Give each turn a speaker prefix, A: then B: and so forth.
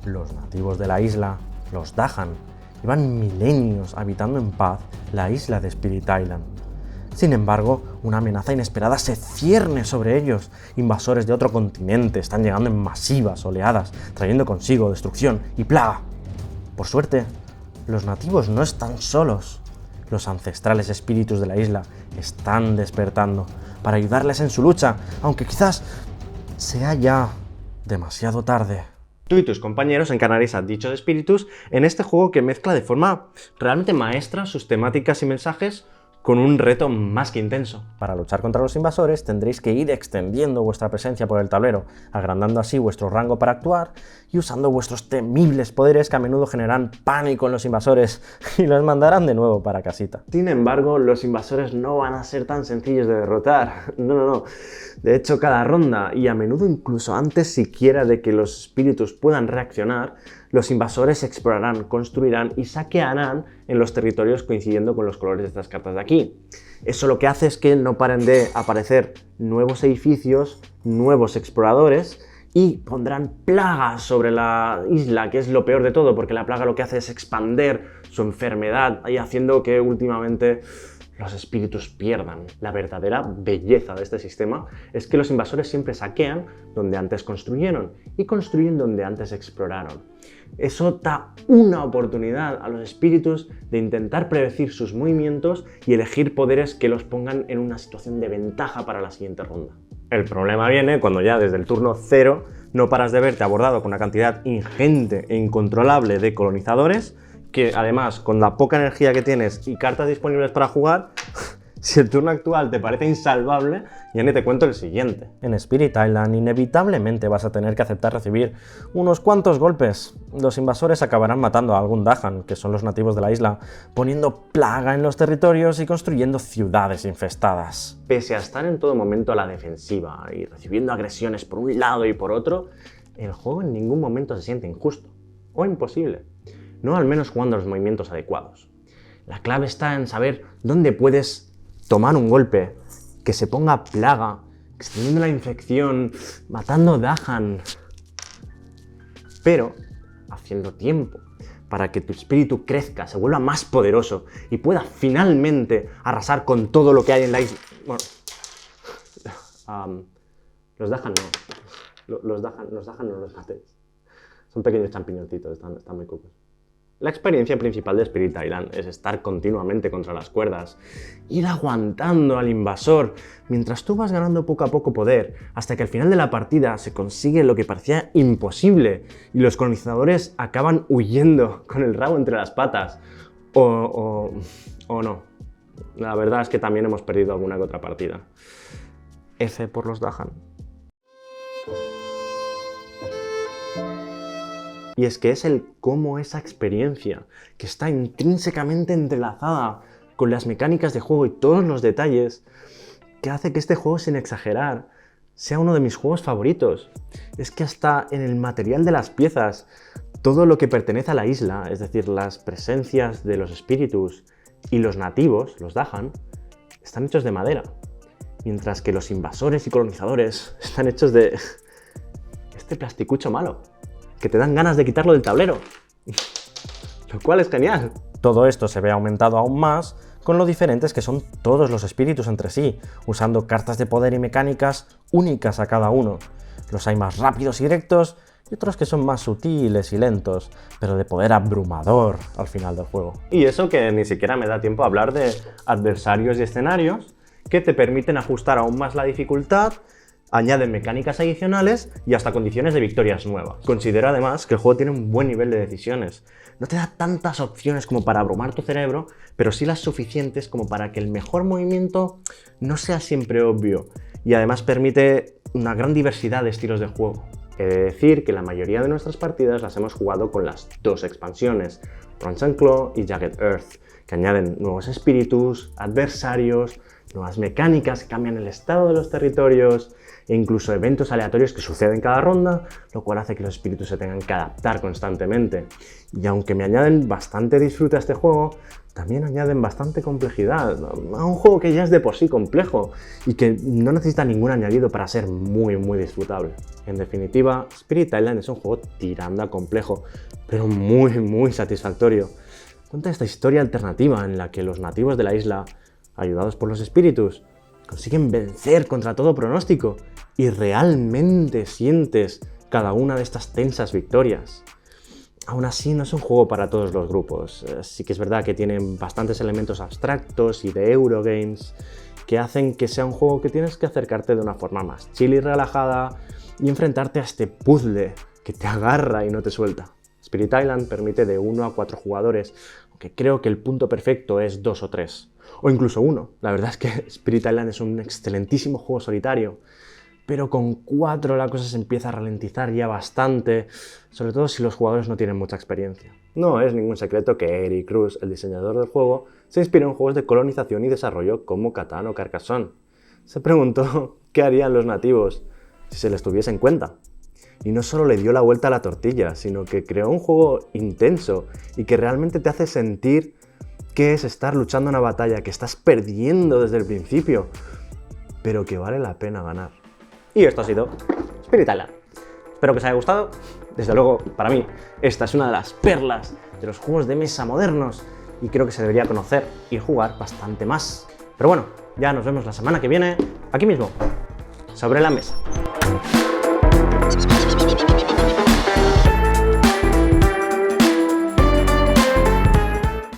A: Los nativos de la isla, los Dahan, llevan milenios habitando en paz la isla de Spirit Island. Sin embargo, una amenaza inesperada se cierne sobre ellos. Invasores de otro continente están llegando en masivas oleadas, trayendo consigo destrucción y plaga. Por suerte, los nativos no están solos. Los ancestrales espíritus de la isla están despertando para ayudarles en su lucha, aunque quizás sea ya demasiado tarde. Tú y tus compañeros encarnaréis a dichos espíritus en este juego que mezcla de forma realmente maestra sus temáticas y mensajes con un reto más que intenso. Para luchar contra los invasores tendréis que ir extendiendo vuestra presencia por el tablero, agrandando así vuestro rango para actuar y usando vuestros temibles poderes que a menudo generarán pánico en los invasores y los mandarán de nuevo para casita. Sin embargo, los invasores no van a ser tan sencillos de derrotar. No. De hecho, cada ronda, y a menudo incluso antes siquiera de que los espíritus puedan reaccionar, los invasores explorarán, construirán y saquearán en los territorios coincidiendo con los colores de estas cartas de aquí. Eso lo que hace es que no paren de aparecer nuevos edificios, nuevos exploradores y pondrán plagas sobre la isla, que es lo peor de todo, porque la plaga lo que hace es expander su enfermedad y haciendo que últimamente los espíritus pierdan. La verdadera belleza de este sistema es que los invasores siempre saquean donde antes construyeron y construyen donde antes exploraron. Eso da una oportunidad a los espíritus de intentar predecir sus movimientos y elegir poderes que los pongan en una situación de ventaja para la siguiente ronda. El problema viene cuando ya desde el turno 0 no paras de verte abordado con una cantidad ingente e incontrolable de colonizadores que además, con la poca energía que tienes y cartas disponibles para jugar, si el turno actual te parece insalvable, ya ni te cuento el siguiente. En Spirit Island inevitablemente vas a tener que aceptar recibir unos cuantos golpes. Los invasores acabarán matando a algún Dahan, que son los nativos de la isla, poniendo plaga en los territorios y construyendo ciudades infestadas. Pese a estar en todo momento a la defensiva y recibiendo agresiones por un lado y por otro, el juego en ningún momento se siente injusto o imposible. No al menos jugando a los movimientos adecuados. La clave está en saber dónde puedes tomar un golpe, que se ponga plaga, extendiendo la infección, matando Dahan, pero haciendo tiempo para que tu espíritu crezca, se vuelva más poderoso y pueda finalmente arrasar con todo lo que hay en la isla. Bueno, los Dahan no. Los Dahan no los matéis. Son pequeños champiñoncitos, están muy cucos. La experiencia principal de Spirit Island es estar continuamente contra las cuerdas, ir aguantando al invasor mientras tú vas ganando poco a poco poder, hasta que al final de la partida se consigue lo que parecía imposible y los colonizadores acaban huyendo con el rabo entre las patas. O no. La verdad es que también hemos perdido alguna que otra partida. F por los Dahan. Y es que es el cómo esa experiencia, que está intrínsecamente entrelazada con las mecánicas de juego y todos los detalles, que hace que este juego, sin exagerar, sea uno de mis juegos favoritos. Es que hasta en el material de las piezas, todo lo que pertenece a la isla, es decir, las presencias de los espíritus y los nativos, los Dahan, están hechos de madera, mientras que los invasores y colonizadores están hechos de este plasticucho malo, que te dan ganas de quitarlo del tablero, lo cual es genial. Todo esto se ve aumentado aún más con lo diferentes que son todos los espíritus entre sí, usando cartas de poder y mecánicas únicas a cada uno. Los hay más rápidos y directos y otros que son más sutiles y lentos, pero de poder abrumador al final del juego. Y eso que ni siquiera me da tiempo a hablar de adversarios y escenarios que te permiten ajustar aún más la dificultad, añaden mecánicas adicionales y hasta condiciones de victorias nuevas. Considero además que el juego tiene un buen nivel de decisiones. No te da tantas opciones como para abrumar tu cerebro, pero sí las suficientes como para que el mejor movimiento no sea siempre obvio, y además permite una gran diversidad de estilos de juego. He de decir que la mayoría de nuestras partidas las hemos jugado con las dos expansiones, Crunch and Claw y Jagged Earth, que añaden nuevos espíritus, adversarios, nuevas mecánicas que cambian el estado de los territorios e incluso eventos aleatorios que suceden cada ronda, lo cual hace que los espíritus se tengan que adaptar constantemente. Y aunque me añaden bastante disfrute a este juego, también añaden bastante complejidad a un juego que ya es de por sí complejo y que no necesita ningún añadido para ser muy disfrutable. En definitiva, Spirit Island es un juego tirando a complejo, pero muy satisfactorio. Cuenta esta historia alternativa en la que los nativos de la isla, ayudados por los espíritus, consiguen vencer contra todo pronóstico y realmente sientes cada una de estas tensas victorias. Aún así, no es un juego para todos los grupos. Sí que es verdad que tienen bastantes elementos abstractos y de Eurogames que hacen que sea un juego que tienes que acercarte de una forma más chill y relajada y enfrentarte a este puzzle que te agarra y no te suelta. Spirit Island permite de 1 a 4 jugadores, aunque creo que el punto perfecto es 2 o 3, o incluso 1. La verdad es que Spirit Island es un excelentísimo juego solitario, pero con 4 la cosa se empieza a ralentizar ya bastante, sobre todo si los jugadores no tienen mucha experiencia. No es ningún secreto que Eric Cruz, el diseñador del juego, se inspiró en juegos de colonización y desarrollo como Catán o Carcassonne. Se preguntó qué harían los nativos si se les tuviese en cuenta. Y no solo le dio la vuelta a la tortilla, sino que creó un juego intenso y que realmente te hace sentir qué es estar luchando una batalla que estás perdiendo desde el principio, pero que vale la pena ganar. Y esto ha sido Spirit Island. Espero que os haya gustado. Desde luego, para mí, esta es una de las perlas de los juegos de mesa modernos y creo que se debería conocer y jugar bastante más. Pero bueno, ya nos vemos la semana que viene, aquí mismo, sobre la mesa.